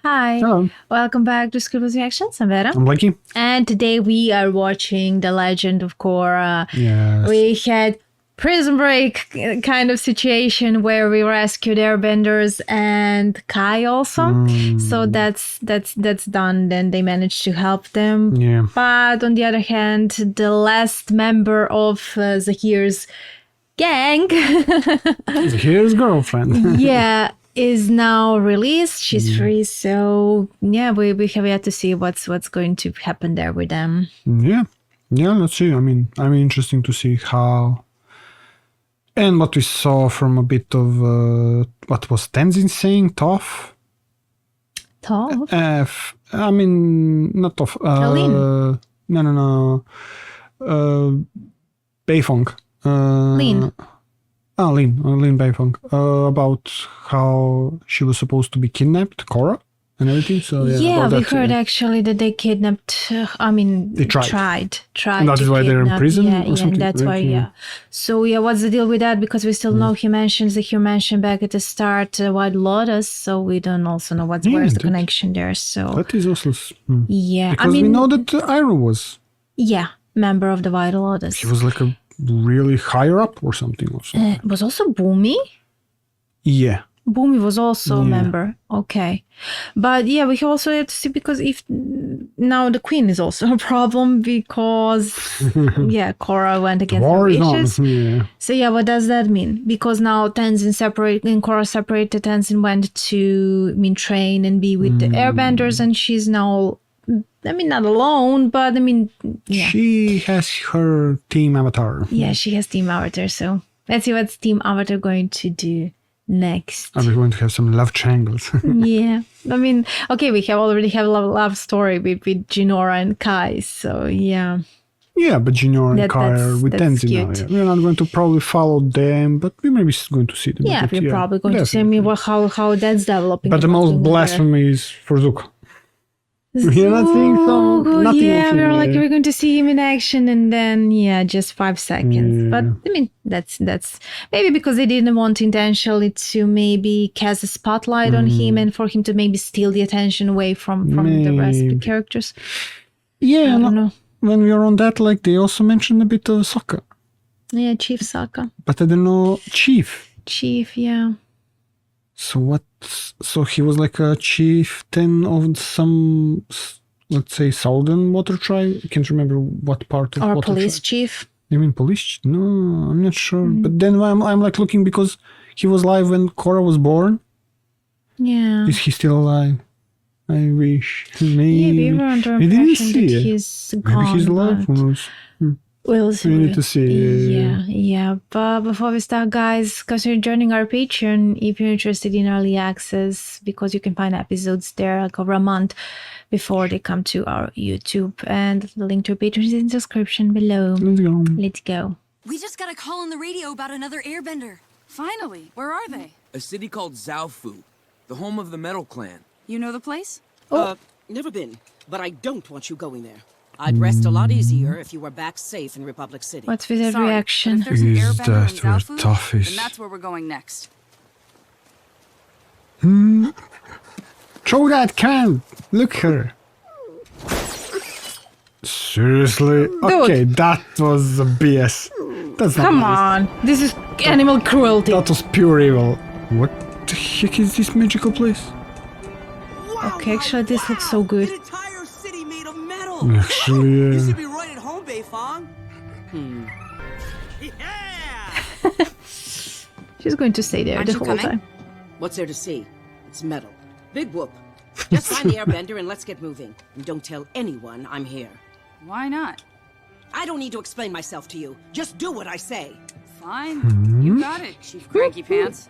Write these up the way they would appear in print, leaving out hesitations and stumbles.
Hi. Hello. Welcome back to Scribbles Reactions. I'm Vera. I'm Blakey. And today we are watching The Legend of Korra. Yes. We had Prison Break kind of situation where we rescued airbenders and Kai also. So that's done. Then they managed to help them. Yeah. But on the other hand, the last member of Zahir's gang Here's girlfriend. yeah, is now released. She's free. So yeah, we have yet to see what's going to happen there with them. Yeah. Let's see. I mean, interesting to see how and what we saw from a bit of what was Tenzin saying, Toph. Toph? I mean, not Toph. Lin. No. Beifong. Lin. Lin Beifong. About how she was supposed to be kidnapped, Korra, and everything. So Yeah, we heard actually that they kidnapped. They tried. And that is why they're in prison. Yeah, and that's why. Yeah. So yeah, what's the deal with that? Because we still know he mentioned back at the start White Lotus, so we don't also know where's the connection there. So that is also yeah, because we know that Iroh was member of the White Lotus. He was like a really higher up or something. Was also Boomy. Yeah. Boomy was also a member. Okay. But yeah, we also have to see because if now the queen is also a problem because Korra went against the wishes. So yeah, what does that mean? Because now Korra separated, Tenzin went to train and be with the airbenders and she's now not alone, but she has her team avatar. Yeah, she has team avatar. So let's see what's team avatar going to do next. Are we going to have some love triangles? Yeah. Okay, we already have a love story with Jinora and Kai, so yeah. Yeah, but Jinora and Kai are with Tenzin now. Yeah. We're not going to probably follow them, but we may be going to see them. Yeah, we're probably going to see how that's developing. But the most blasphemy is for Zuko. We're not seeing some. We're going to see him in action, and then just 5 seconds. But that's maybe because they didn't want intentionally to maybe cast a spotlight on him and for him to maybe steal the attention away from the rest of the characters. Yeah, I don't know. When we are on that, they also mentioned a bit of Sokka. Yeah, Chief Sokka. But I don't know Chief. Chief, yeah. So what? So he was like a chieftain of some, let's say, southern water tribe. I can't remember what part of or water police tribe. chief. You mean police? No, I'm not sure. But then I'm looking because he was alive when Korra was born. Yeah. Is he still alive? I wish. Maybe we were under impression that he's gone. Maybe he's alive. Who knows? We'll see. We need to see. Yeah. But before we start, guys, consider joining our Patreon if you're interested in early access, because you can find episodes there over a month before they come to our YouTube. And the link to our Patreon is in the description below. Let's go. We just got a call on the radio about another airbender. Finally, where are they? A city called Zaofu, the home of the Metal Clan. You know the place? Never been, but I don't want you going there. I'd rest a lot easier if you were back safe in Republic City. What's with that reaction? If there's an Is airbender that in where Zaofu, Toph is? then that's where we're going next. Throw that can! Look her! Seriously? Okay, that was a BS. That's not Come on, this is animal cruelty. That was pure evil. What the heck is this magical place? Okay, actually, this looks so good. An entire city made of metal. Actually, You should be right at home, Beifong. Yeah! She's going to stay there Aren't the you whole coming? time. What's there to see? It's metal. Big whoop. Just find the airbender and let's get moving. And don't tell anyone I'm here. Why not? I don't need to explain myself to you. Just do what I say. Fine. You got it, Chief Cranky Pants.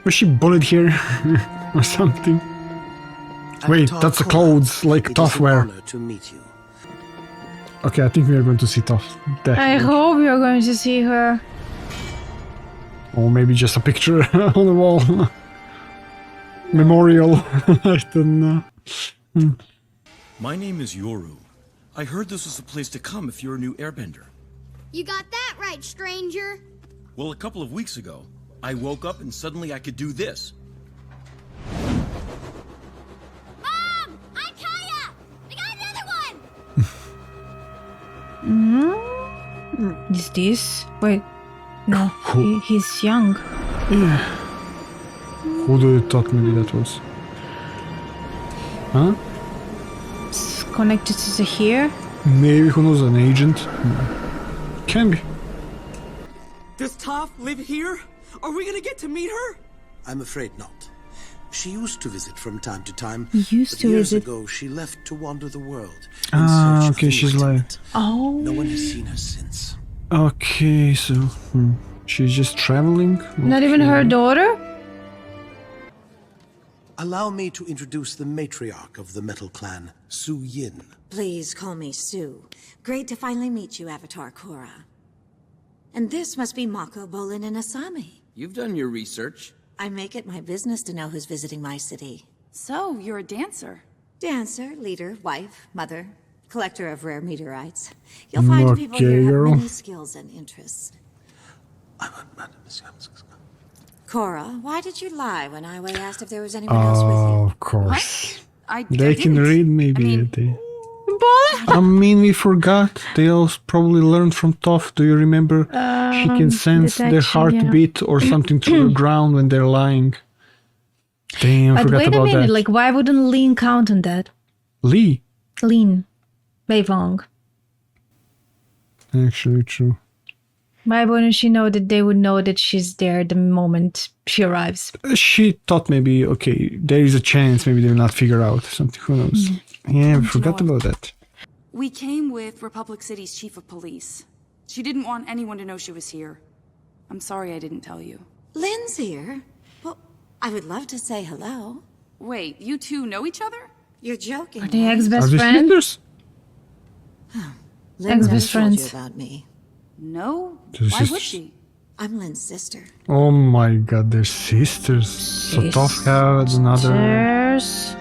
Was she bullied here? Or something? Wait, that's the clothes like Toph wear. To meet you. Okay, I think we are going to see Toph. I hope you're going to see her. Or maybe just a picture on the wall. Memorial. I don't know. My name is Yoru. I heard this was the place to come if you're a new airbender. You got that right, stranger. Well, a couple of weeks ago, I woke up and suddenly I could do this. this? Wait, no, he's young. Yeah. Who do you thought maybe that was? Huh? It's connected to the hair. Maybe, who knows, an agent? Can be. Does Toph live here? Are we gonna get to meet her? I'm afraid not. She used to visit from time to time. Used but to years visit. ago, she left to wander the world. in Ah, search of okay, she's like... enlightenment. Oh. No one has seen her since. Okay, so... she's just traveling? Not even her Okay. daughter? Allow me to introduce the matriarch of the Metal Clan, Su Yin. Please call me Sue. Great to finally meet you, Avatar Korra. And this must be Mako, Bolin, and Asami. You've done your research. I make it my business to know who's visiting my city. So, you're a dancer. Dancer, leader, wife, mother, collector of rare meteorites. You'll find people here have girl. many skills and interests. Korra, why did you lie when I asked if there was anyone else with you? Of course. I They can didn't. read maybe. I mean, they... I mean, we forgot. They all probably learned from Toph. Do you remember? She can sense their detection, yeah. heartbeat or something through the ground when they're lying. Damn, I But forgot wait a about minute, that. like why wouldn't Lin count on that? Lee. Lin. Beivong. Actually, true. Why wouldn't she know that they would know that she's there the moment she arrives? She thought maybe, okay, there is a chance maybe they will not figure out something. Who knows? Yeah, we forgot about that. We came with Republic City's chief of police. She didn't want anyone to know she was here. I'm sorry I didn't tell you. Lynn's here? Well, I would love to say hello. Wait, you two know each other? You're joking. Are they right? Are ex-best they friends? sisters? Lynn never ex-best told you friends? about me. No? They're Why would sisters. she? I'm Lynn's sister. Oh my god, they're sisters. So Toph has another... Sisters.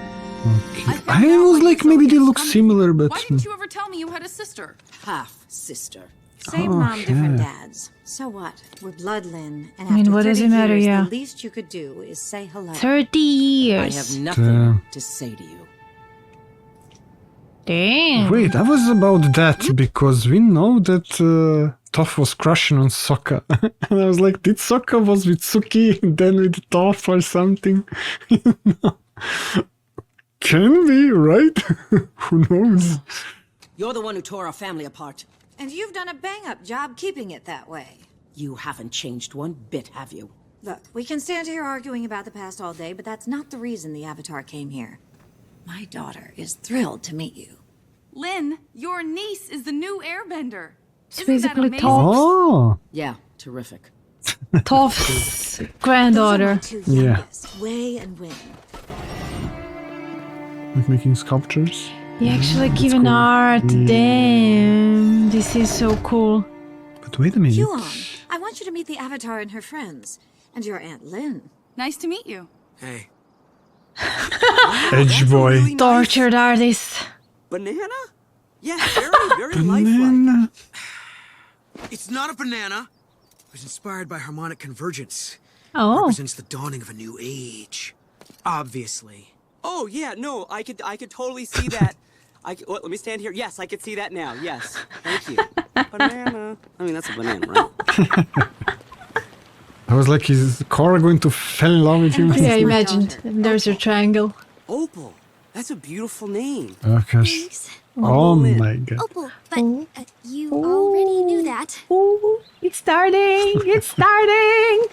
Okay. I found I out was when like, you maybe saw they Yes look coming. similar, but... Why didn't you ever tell me you had a sister? Half-sister. Same Oh, mom, different yeah. dads. So what? We're blood, Lynn. And I mean, after what does 30 it matter, years, yeah. the least you could do is say hello. 30 I years. have nothing to say to you. Damn. Wait, I was about that because we know that Toph was crushing on Sokka. And I was like, did Sokka was with Suki and then with Toph or something? No. Can be, right? Who knows? You're the one who tore our family apart. And you've done a bang-up job keeping it that way. You haven't changed one bit, have you? Look, we can stand here arguing about the past all day, but that's not the reason the Avatar came here. My daughter is thrilled to meet you. Lynn, your niece is the new airbender. It's Isn't that basically amazing? Oh, Yeah, terrific. Toph's Those are granddaughter. my two Yeah. youngest, Wei and Win. like making sculptures. You actually That's given cool. art. Damn. This is so cool. But wait a minute. Yuan, I want you to meet the Avatar and her friends. And your Aunt Lynn. Nice to meet you. Hey. Edge boy. Tortured artist. Banana? Yeah, very lifelike. Banana. It's not a banana. It was inspired by harmonic convergence. Oh. Represents the dawning of a new age. Obviously. Oh yeah, no, I could totally see that. Let me stand here. Yes, I could see that now. Yes, thank you. Banana. I mean, that's a banana, right? I was like, is Korra going to fall in love with him? Yeah, imagine. There's your triangle. Opal. That's a beautiful name. Of course. Thanks. Oh Lynn. my god. Opal, but you already knew that. Ooh, it's starting. It's starting.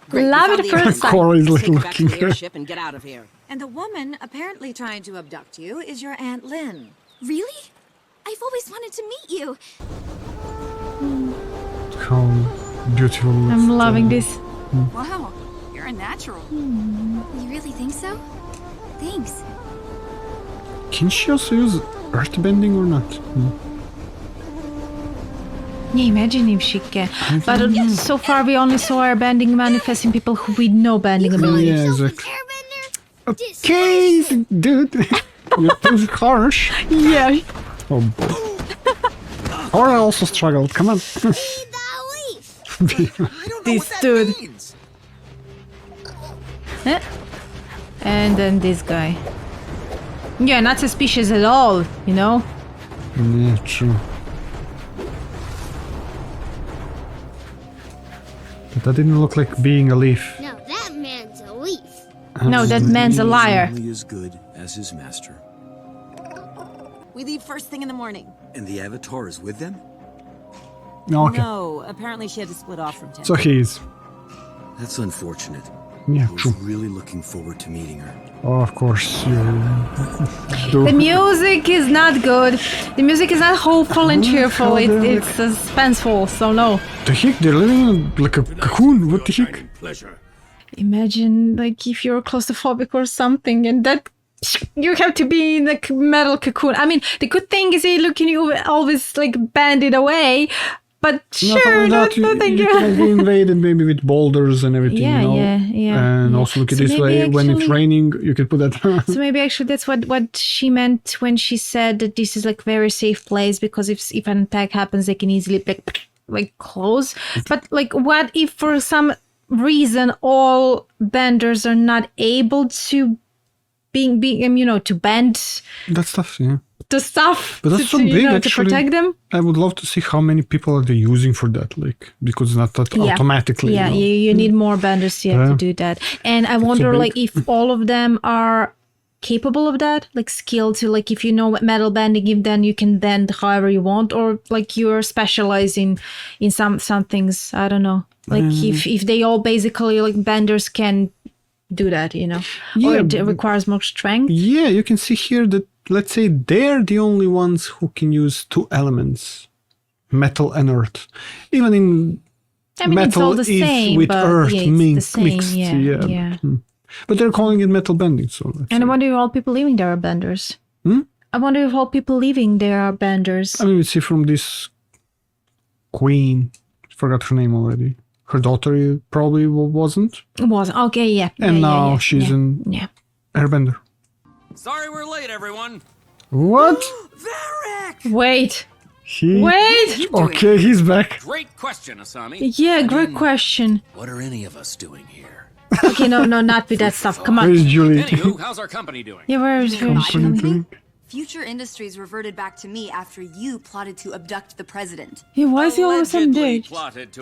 Great, we Love found it the first airbender. sight. Korra is Let's like take you back to looking the here. airship and get out of here. And the woman apparently trying to abduct you is your Aunt Lynn. Really? I've always wanted to meet you. How beautiful. I'm loving this. Wow, you're a natural. You really think so? Thanks. Can she also use earthbending or not? Yeah, imagine if she can. But so far we only saw her bending manifesting people who with no bending ability. Yeah, Yourself exactly. an airbender? Okay, dude. You're too harsh. Yeah. Oh boy. Korra also struggled. Come on. Lead the leaf. I don't know This what that dude. means. And then this guy. Yeah, not suspicious at all, you know? Yeah, true. That didn't look like being a leaf. No, that man's a leaf. No, that man's a liar. Only as good as his master. We leave first thing in the morning. And the Avatar is with them? Okay. No, apparently she had to split off from Tim. So he is. That's unfortunate. Yeah, I was true. really looking forward to meeting her. Oh, of course. The music is not good. The music is not hopeful and cheerful. It's suspenseful, so no. The heck? They're living in like a cocoon. What the heck? Imagine, like, if you're claustrophobic or something, and that you have to be in a metal cocoon. I mean, the good thing is you always like banded away. But sure, that, you can be invaded maybe with boulders and everything, yeah, you know? yeah. And also look at this way, when it's raining, you can put that. So maybe actually that's what she meant when she said that this is like very safe place, because if an attack happens, they can easily like close. But like, what if for some reason all benders are not able to to bend That stuff, yeah. the stuff But that's so big, to actually. protect them? I would love to see how many people are they using for that, like, because it's not that automatically. Yeah, you know? you need more benders to do that. And I wonder, like, if all of them are capable of that, like skilled to, like, if you know metal bending, if then you can bend however you want, or like you're specializing in some things. I don't know. Like if they all basically like benders can do that, or it requires more strength. Yeah, you can see here that, let's say, they're the only ones who can use two elements, metal and earth. Even in metal it's all the is same, with but earth it's the same, mixed. Yeah. But they're calling it metal bending. So and I wonder if all people living there are benders. I wonder if all people living there are benders. I mean, we see from this queen, forgot her name already. Her daughter probably wasn't. Was okay, yeah. And now she's an airbender. Sorry we're late, everyone. What? Varrick! Wait. Wait! Okay, he's back. Great question, Asami. Yeah, great question. What are any of us doing here? Okay, no, not with that stuff. Come on. Where's Julie? Anywho, how's our company doing? Yeah, where is Julie? Future Industries reverted back to me after you plotted to abduct the president. Yeah, why is he all of a sudden dead?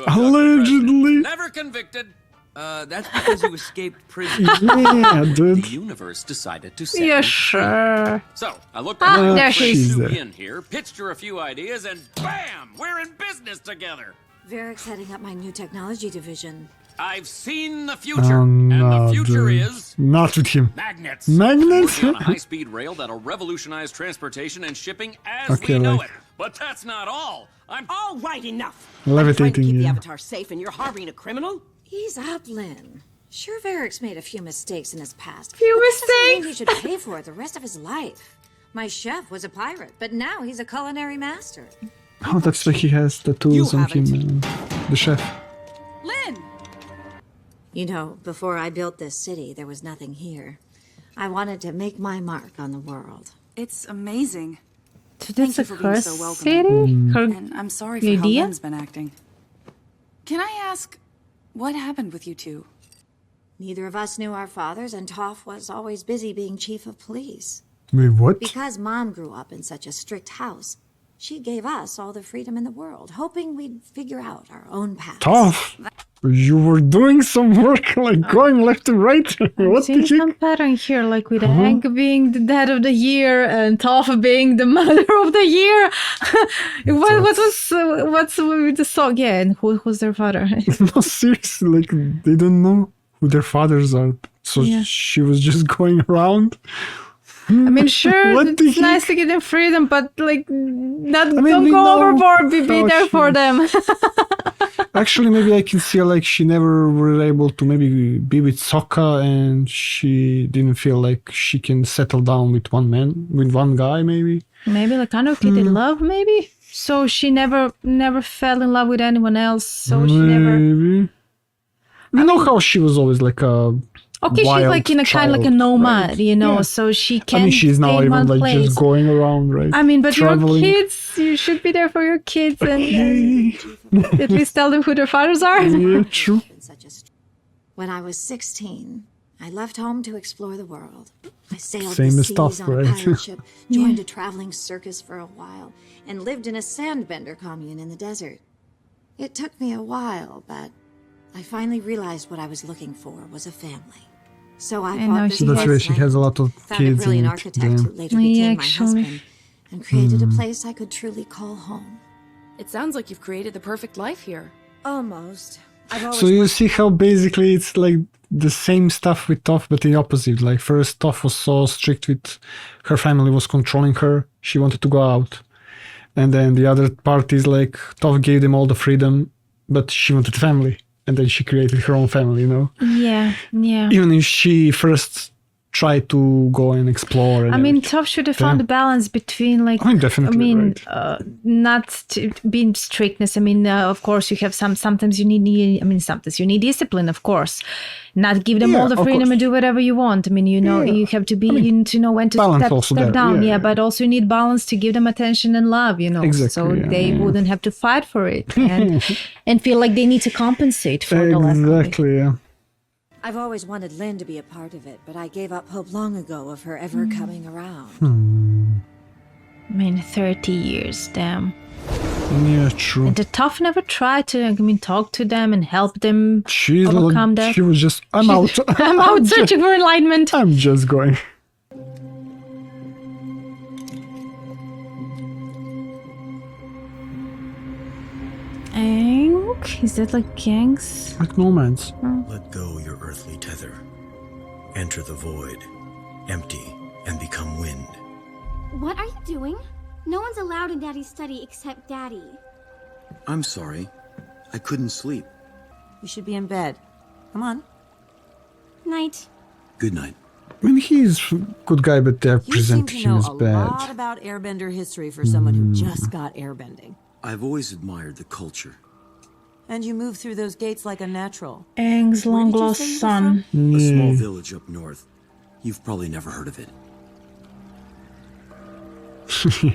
Allegedly. Never convicted. That's because you escaped prison. Yeah, dude. The universe decided to set Yeah, me sure. So, I looked at my there friend she is. Sue in here, pitched her a few ideas, and bam! We're in business together! Varrick's heading up my new technology division. I've seen the future, and the future is... Not with him. Magnets! Magnets? Working on a high-speed rail that'll revolutionize transportation and shipping as we know it. But that's not all. All right, enough. Levitating, I'm trying to keep the yeah. Avatar safe, and you're harboring a criminal? Ease up, Lynn. Sure, Varrick's made a few mistakes in his past. Few but that doesn't mean mistakes? he should pay for it the rest of his life. My chef was a pirate, but now he's a culinary master. Oh, that's why he has tattoos on him, the chef. Lynn! You know, before I built this city, there was nothing here. I wanted to make my mark on the world. It's amazing. So Thank that's you a for being curse so welcoming. city? Her And I'm sorry for how idea? Lynn's been acting. Can I ask, what happened with you two? Neither of us knew our fathers, and Toph was always busy being chief of police. Wait, what? Because Mom grew up in such a strict house, she gave us all the freedom in the world, hoping we'd figure out our own paths. Toph, you were doing some work, like going left and right. What Seeing the some heck? pattern here, like with Hank being the dad of the year and Toph being the mother of the year. What's with the song? Yeah, and who's their father? No, seriously, like they don't know who their fathers are. So she was just going around. I mean, sure, What the it's heck? nice to give them freedom, but like, don't we go know overboard. Be how there she for is. them. Actually, maybe I can see like she never were able to maybe be with Sokka, and she didn't feel like she can settle down with one guy, maybe. Maybe like unrequited love, maybe. So she never fell in love with anyone else. So she never. Maybe. You know how she was always like a Okay, she's wild like in a kind of like a child, nomad, right? you know. Yeah. So she can't. I mean, she's now stay in even one like place. just going around, right? I mean, but traveling. your kids, you should be there for your kids and Okay. at least tell them who their fathers are. Yeah, true. When I was 16, I left home to explore the world. I sailed Same the as seas Toph, on a right? pirate ship, joined a traveling circus for a while, and lived in a sandbender commune in the desert. It took me a while, but I finally realized what I was looking for was a family. So I And now bought she this That's why she has a lot of found a kids brilliant and architect who later became my husband and created a place I could truly call home. It sounds like you've created the perfect life here. Almost. I've always So you see how basically it's like the same stuff with Toph, but the opposite. Like first Toph was so strict with her family, was controlling her. She wanted to go out. And then the other part is like Toph gave them all the freedom, but she wanted family. And then she created her own family, you know? Yeah, yeah. Even if she first tried to go and explore. And I mean, Toph should have found a balance between, like, definitely not being strictness. I mean, of course, you have sometimes you need, sometimes you need discipline, of course. Not give them all the freedom and do whatever you want. I mean, you know, you have to be, you need to know when to step down. Yeah, but also you need balance to give them attention and love, you know, so they wouldn't have to fight for it and feel like they need to compensate for the lack of it. Exactly, yeah. I've always wanted Lynn to be a part of it, but I gave up hope long ago of her ever coming around. I mean, 30 years, damn. Yeah, true. And the Toph never tried to, talk to them and help them overcome that. She was just, I'm out. I'm out searching for enlightenment. I'm just going. Is that like gangs? Like nomads. Let go your earthly tether. Enter the void, empty, and become wind. What are you doing? No one's allowed in Daddy's study except Daddy. I'm sorry. I couldn't sleep. You should be in bed. Come on. Night. Good night. I mean, he's a good guy, but they're You seem to presenting him know as a bad. lot about airbender history for someone who just got airbending. I've always admired the culture. And you move through those gates like a natural. Aang's long lost son. A small village up north. You've probably never heard of it.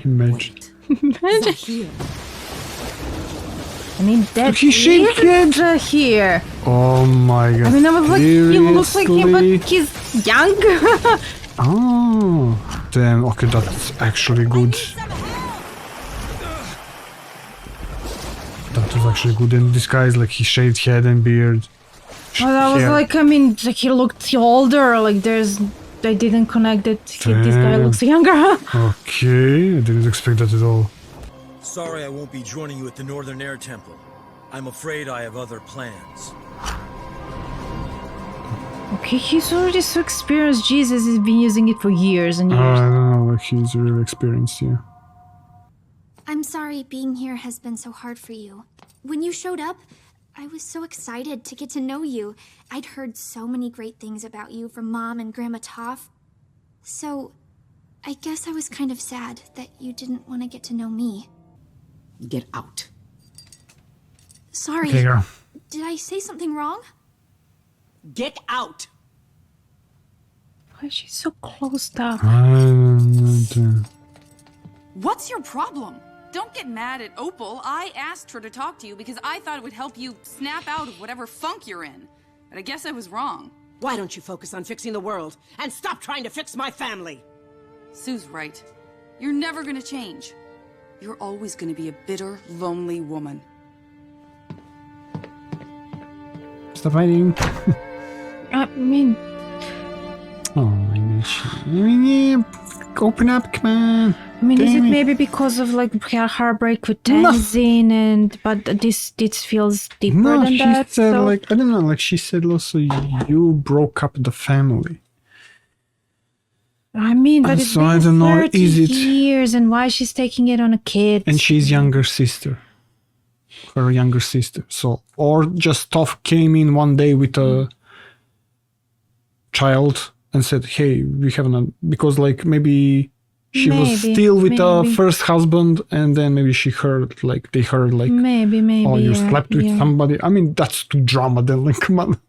Imagine. Imagine. I mean, that He shaved is here. Oh my god. I mean, I was like, he looks like him, but Seriously? he's young. Oh, damn. Okay, that's actually good. That was actually good. And this guy is like, he shaved head and beard. But I was hair. like, I mean, like he looked older. Like I didn't connect that this guy looks younger. Okay, I didn't expect that at all. Sorry I won't be joining you at the Northern Air Temple. I'm afraid I have other plans. Okay, he's already so experienced. Jesus has been using it for years and years. I don't know, like he's really experienced here. I'm sorry being here has been so hard for you. When you showed up, I was so excited to get to know you. I'd heard so many great things about you from Mom and Grandma Toph. So, I guess I was kind of sad that you didn't want to get to know me. Get out. Sorry. Okay, girl. Did I say something wrong? Get out! Why is she so closed up? What's your problem? Don't get mad at Opal. I asked her to talk to you because I thought it would help you snap out of whatever funk you're in. But I guess I was wrong. Why don't you focus on fixing the world and stop trying to fix my family? Sue's right. You're never gonna change. You're always gonna be a bitter, lonely woman. Stop fighting. I mean... Oh my gosh. I mean, yeah, open up, come on. I mean, is it Damn maybe because of like her heartbreak with Tenzin but this feels deeper than she that? said, So like, I don't know, like she said also, you broke up the family. I mean, but And it's so been I don't know, 30 is it- years, and why she's taking it on a kid? And she's younger sister. Her younger sister. So, or just Toph came in one day with a child and said, hey, we have an... Because like maybe she was still with the first husband, and then maybe she heard, like, they heard like, maybe, oh, you yeah, slept with yeah. somebody. I mean, that's too drama then, like, come on.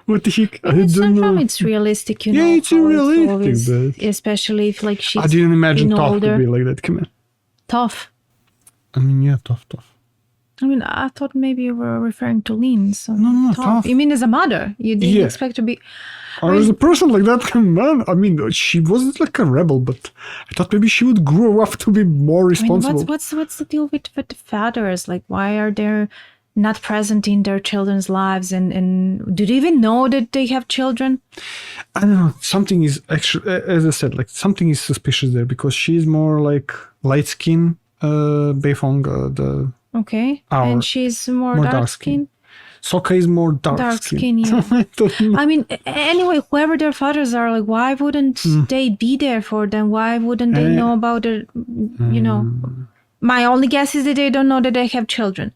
What the heck? I It's don't not know. wrong, it's realistic, you Yeah, know. it's how realistic, always- but- especially if like she's I didn't imagine been Toph older. to be like that, come on. Tough. I mean, yeah, Toph. I mean, I thought maybe you were referring to Lynn. So No, Toph. You mean as a mother? You didn't Yeah. expect to be... Or as a person like that, come on. I mean, she wasn't like a rebel, but I thought maybe she would grow up to be more I mean, responsible. what's the deal with the fathers? Like, why are there not present in their children's lives, and do they even know that they have children? I don't know. Something is actually, as I said, like something is suspicious there because she's more like light skin, Beifong, the Okay, and she's more dark skin. Sokka is more dark skin, yeah. I mean, anyway, whoever their fathers are, like, why wouldn't they be there for them? Why wouldn't they know about it? You know, my only guess is that they don't know that they have children.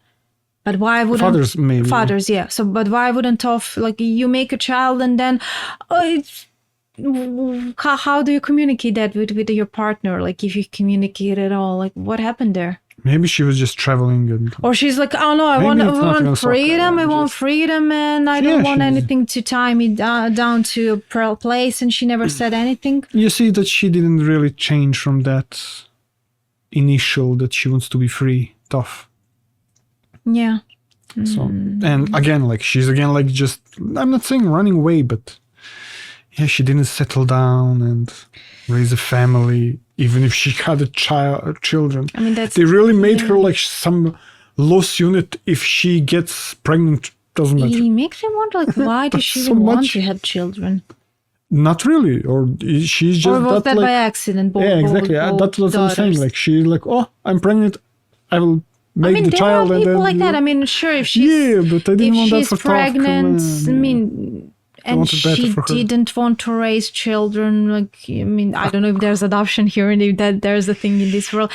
But why wouldn't fathers maybe? Fathers, yeah. So, but why wouldn't Toph, like, you make a child and then, how do you communicate that with your partner? Like, if you communicate at all, like, what happened there? Maybe she was just traveling, and or she's like, oh no, I want freedom. I want freedom, and I don't want anything to tie me down to a place. And she never said anything. You see that she didn't really change from that initial that she wants to be free, Toph. Yeah. So and again, like she's again like just I'm not saying running away, but yeah, she didn't settle down and raise a family. Even if she had children, I mean, they really made her like some loose unit. If she gets pregnant, doesn't matter. It makes me wonder, like, why does she even want to have children? Not really, or she's just. Or was that by accident? Yeah, exactly. That's what I'm saying. Like she's like, oh, I'm pregnant. I will make the child. There are people and then like that. I mean, sure, if she's but I didn't want that for pregnant, I mean. And she didn't want to raise children. Like, I mean, I don't know if there's adoption here and if that there's a thing in this world,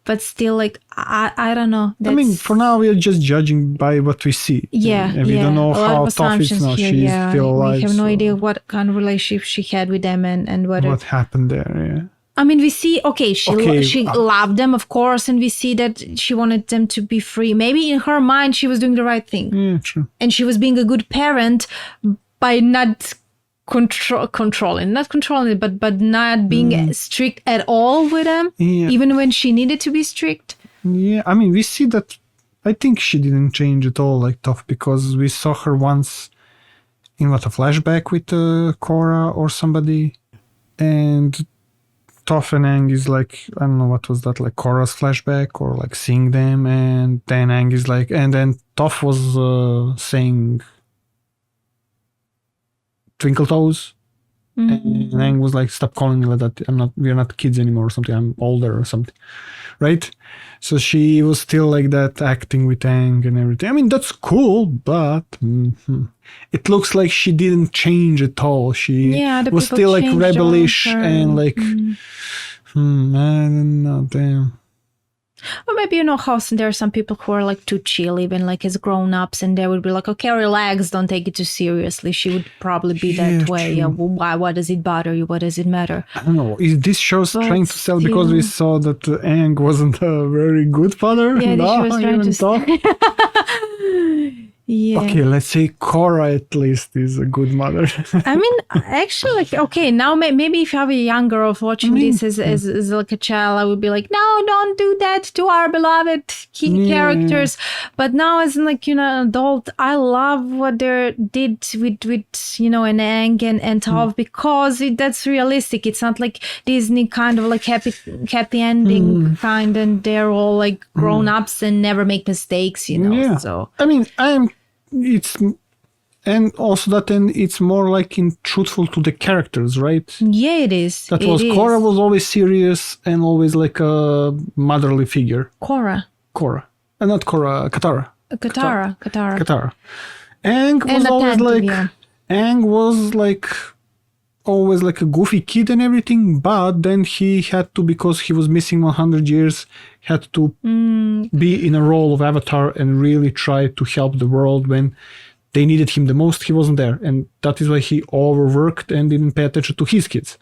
but still, like, I don't know. I mean, for now we are just judging by what we see. Yeah, and we don't know how Toph is now. Here, she's still alive. We have no idea what kind of relationship she had with them and what happened there. Yeah. I mean, we see, she loved them, of course, and we see that she wanted them to be free. Maybe in her mind, she was doing the right thing. Yeah, true. And she was being a good parent by not controlling, but not being strict at all with them, even when she needed to be strict. Yeah, I mean, we see that. I think she didn't change at all, like Toph, because we saw her once in a flashback with Korra or somebody, and Toph and Aang is like, I don't know what was that, like Korra's flashback or like seeing them, and then Aang is like, and then Toph was saying Twinkle Toes, and Aang was like, stop calling me like that, we're not kids anymore or something, I'm older or something, right? So she was still like that, acting with Aang and everything. I mean, that's cool, but it looks like she didn't change at all. She was still like rebellish and like I don't know, damn. Or maybe, how there are some people who are like too chill, even like as grown-ups, and they would be like, okay, relax, don't take it too seriously. She would probably be that way. True. Yeah, why does it bother you? What does it matter? I don't know. Is this show's trying to sell because we saw that Aang wasn't a very good father? Yeah, she was trying to Yeah. Okay, let's say Korra at least is a good mother. I mean, actually, like, okay, now maybe if you have a young girl watching this as like a child, I would be like, no, don't do that to our beloved characters. But now as like, an adult, I love what they did with an Aang and Toph because that's realistic. It's not like Disney kind of like happy ending kind, and they're all like grown-ups and never make mistakes, Yeah. So I mean, and also that then it's more like truthful to the characters, right? Yeah, it is. Korra was always serious and always like a motherly figure. Korra. Not Korra, Katara. Katara. Aang was always like Aang was like always like a goofy kid and everything, but then he had to, because he was missing 100 years, had to be in a role of Avatar and really try to help the world when they needed him the most. He wasn't there, and that is why he overworked and didn't pay attention to his kids.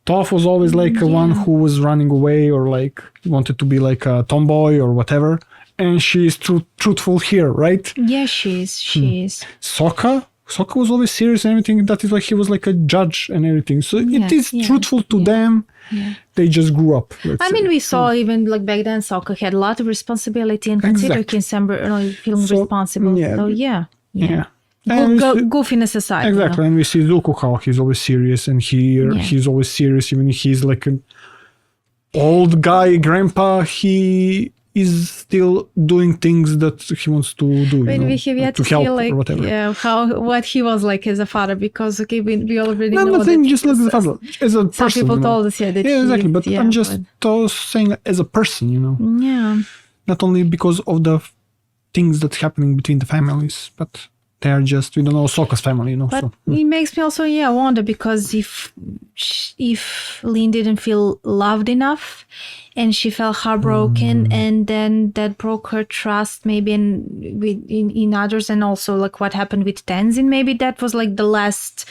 Toph was always like one who was running away or like wanted to be like a tomboy or whatever, and she is truthful here, right? Yeah, she is. Sokka was always serious and everything. That is why he was like a judge and everything. So it is truthful to them. Yeah. They just grew up. I mean, we saw even like back then, Sokka had a lot of responsibility and considered himself feeling responsible. So yeah. Goofiness aside. Exactly. And we see Zuko how he's always serious, and he's always serious even if he's like an old guy, grandpa. He is still doing things that he wants to do. But we have yet to help see like or whatever. what he was like as a father, because we already know I'm saying that just like the father, as a person. some people told us that exactly. But I'm just saying as a person, Yeah. Not only because of the things that's happening between the families, but they are just, we don't know, Sokka's family, But so. it makes me also, wonder, because if Lynn didn't feel loved enough and she felt heartbroken, and then that broke her trust maybe in others, and also like what happened with Tenzin, maybe that was like the last,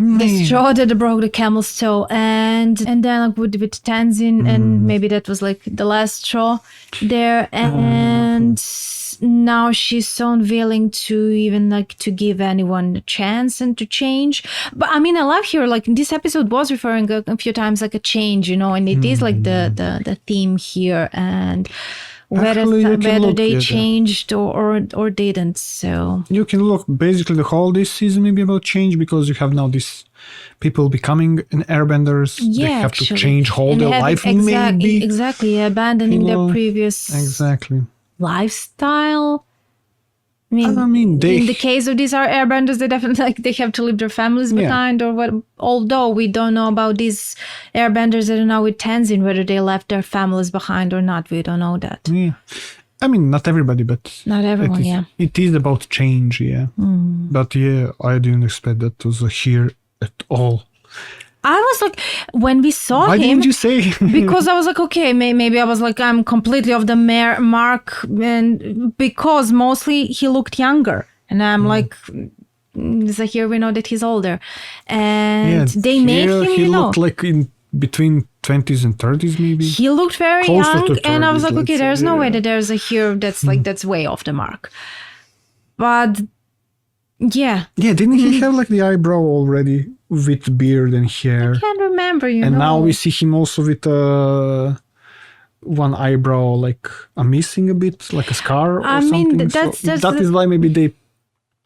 the straw that broke the camel's toe, and then like with Tenzin, and maybe that was like the last straw there, and now she's so unwilling to even like to give anyone a chance and to change. But I mean, I love here, like this episode was referring a few times like a change, and it is like the theme here, and whether they changed or didn't. So you can look basically the whole this season maybe about change, because you have now these people becoming an airbenders. They have to change whole their life, maybe exactly abandoning their previous lifestyle. I mean, in the case of these are airbenders, they definitely like they have to leave their families behind, or what. Although we don't know about these airbenders that are now with Tenzin, whether they left their families behind or not. We don't know that. Yeah, I mean, not everybody, but not everyone. It is about change. But I didn't expect that was here at all. I was like, when we saw him... Why didn't you say? Because I was like, okay, maybe I was like, I'm completely off the mark. And because mostly he looked younger. And I'm like, so here we know that he's older. And they made him, he looked like in between 20s and 30s, maybe. He looked very closer young. 30s, and I was like, okay, there's no way that there's a here that's like, that's way off the mark. But... Yeah, didn't he have like the eyebrow already with beard and hair? I can't remember, And now we see him also with one eyebrow like missing a bit, like a scar or something. That is why maybe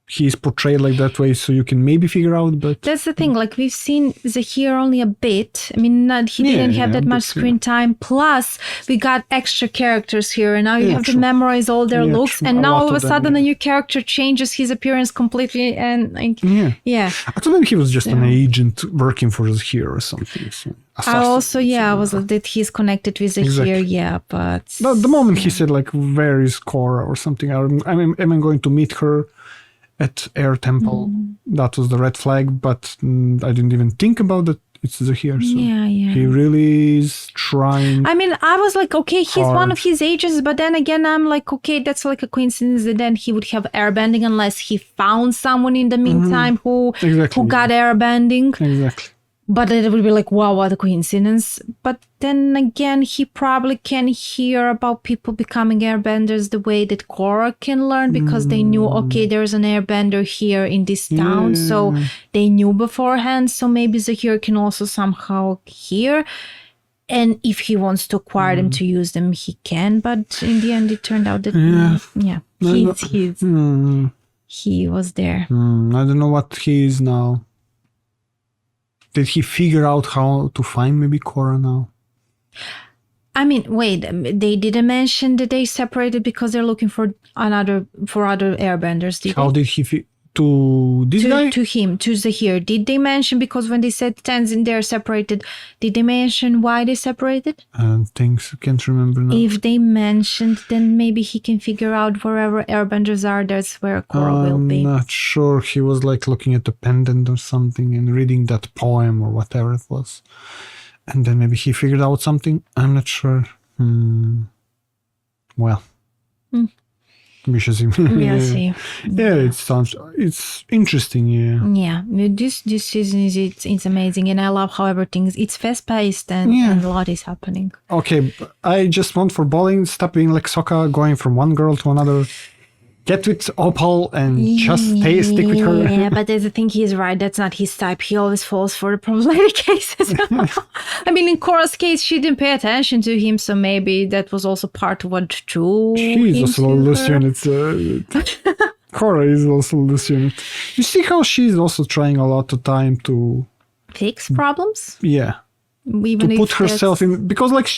he's portrayed like that way, so you can maybe figure out. But that's the thing, like we've seen Zahir only a bit. I mean, he didn't have that much screen time. Plus, we got extra characters here, and now you have to memorize all their looks. And now all of a sudden, a new character changes his appearance completely. And like, I thought maybe he was just an agent working for Zahir or something. So. I also, I was like that he's connected with Zahir, but the moment he said like, "Where is Korra?" or something, am I going to meet her at Air Temple? That was the red flag, but I didn't even think about that. It's Zahir, so he really is trying. I mean, I was like, okay, he's one of his ages, but then again, I'm like, okay, that's like a coincidence that then he would have airbending unless he found someone in the meantime who got airbending. Exactly. But it would be like, wow, what a coincidence. But then again, he probably can hear about people becoming airbenders the way that Korra can learn, because they knew, okay, there's an airbender here in this town. So they knew beforehand. So maybe Zahir can also somehow hear. And if he wants to acquire them to use them, he can. But in the end, it turned out that, he was there. I don't know what he is now. Did he figure out how to find maybe Korra now? I mean, wait, they didn't mention that they separated because they're looking for other airbenders. How did he to this guy? To him, to Zahir. Did they mention, because when they said Tenzin they're separated, did they mention why they separated? I can't remember now. If they mentioned, then maybe he can figure out wherever airbenders are, that's where Korra will be. I'm not sure. He was like looking at the pendant or something and reading that poem or whatever it was. And then maybe he figured out something. I'm not sure. Well. We shall see. See. It's interesting. This season it's amazing, and I love how everything it's fast paced and a lot is happening. Okay, I just want for bowling, stop being like Sokka, going from one girl to another. Get with Opal and just stick with her. Yeah, but there's the thing, he's right. That's not his type. He always falls for the problematic cases. I mean, in Korra's case, she didn't pay attention to him, so maybe that was also part of what drew She's also a loose unit. Korra is also a loose unit. You see how she's also trying a lot of time to fix problems? Yeah. Even to if put herself that's- in, because like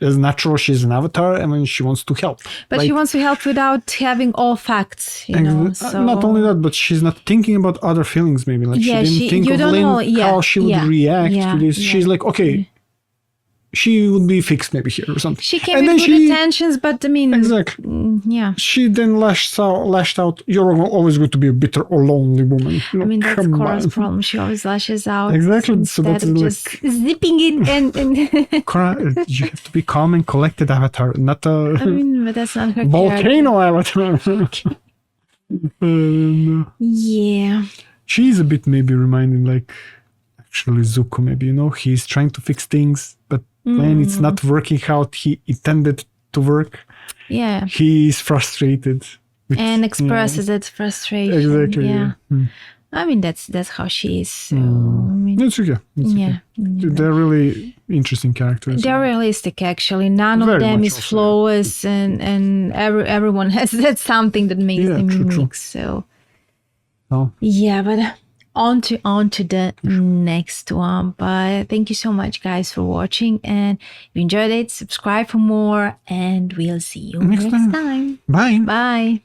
as natural, she's an avatar, and when she wants to help, But like, she wants to help without having all facts, you know. So not only that, but she's not thinking about other feelings. Maybe like Yeah, she didn't think you of don't know. how she would react to this. yeah. She's like, okay, she would be fixed maybe here or something. She came and with then good intentions, but I mean, exactly. Yeah. She then lashed out. You're always going to be a bitter or lonely woman. You know, I mean, that's come Korra's on. problem. She always lashes out. Exactly. So Instead that's of like, just zipping it and Korra, you have to be calm and collected avatar, not a I mean, but that's not her volcano avatar. Yeah. She's a bit maybe reminding like actually Zuko, maybe, you know, he's trying to fix things, but when it's not working how he intended to work, Yeah. he's frustrated. And expresses its frustration. Exactly. Yeah. Yeah. I mean, that's how she is. So, I mean, It's okay. It's yeah. okay. They're really interesting characters. They're realistic, actually. None of Very them much is also, flawless, and everyone has that something that makes them unique. So, yeah, but on to the next one. But thank you so much, guys, for watching. And if you enjoyed it, subscribe for more, and we'll see you next time. Bye. Bye.